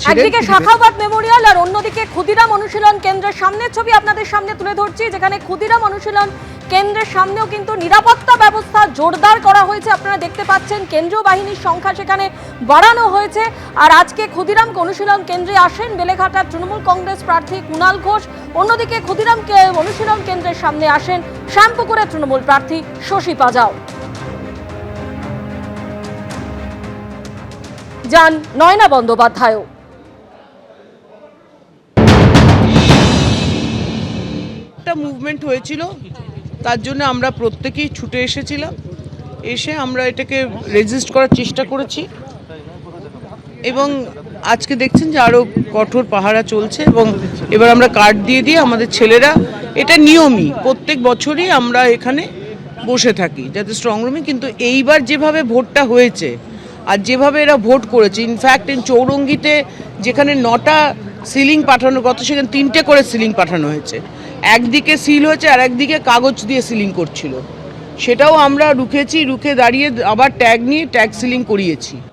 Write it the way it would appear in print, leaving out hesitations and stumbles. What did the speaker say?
ছিলেন। একদিকে শাখাওয়াত মেমোরিয়াল আর অন্যদিকে ক্ষুদিরাম অনুশীলন কেন্দ্রের সামনের ছবি আপনাদের সামনে তুলে ধরছি, যেখানে ক্ষুদিরাম অনুশীলন কেন্দ্রের সামনেও কিন্তু নিরাপত্তা ব্যবস্থা জোরদার করা হয়েছে। আপনারা দেখতে পাচ্ছেন কেন্দ্রীয় বাহিনীর সংখ্যা সেখানে বাড়ানো হয়েছে। আর আজকে ক্ষুদিরাম অনুশীলন কেন্দ্রে আসেন বেলেঘাটার তৃণমূল কংগ্রেস প্রার্থী কুণাল ঘোষ, অন্যদিকে ক্ষুদিরাম অনুশীলন কেন্দ্রের সামনে আসেন শ্যামপুকুরের তৃণমূল প্রার্থী শশী পাজাও। যান নয়না বন্দ্যোপাধ্যায়ও। একটা মুভমেন্ট হয়েছিল, তার জন্য আমরা প্রত্যেকেই ছুটে এসেছিলাম। এসে আমরা এটাকে রেজিস্ট করার চেষ্টা করেছি এবং আজকে দেখছেন যে আরও কঠোর পাহারা চলছে এবং এবার আমরা কার্ড দিয়ে দিয়ে আমাদের ছেলেরা, এটা নিয়মই, প্রত্যেক বছরই আমরা এখানে বসে থাকি যাতে স্ট্রং রুমে। কিন্তু এইবার যেভাবে ভোটটা হয়েছে আর যেভাবে এরা ভোট করেছে, ইনফ্যাক্ট চৌরঙ্গিতে যেখানে 9টা সিলিং পাঠানো, গত সেখানে 3টে করে সিলিং পাঠানো হয়েছে। একদিকে সিল হয়েছে আর একদিকে কাগজ দিয়ে সিলিং করছিল, সেটাও আমরা রুখেছি, রুখে দাঁড়িয়ে আবার ট্যাগ নিয়ে ট্যাগ সিলিং করিয়েছি।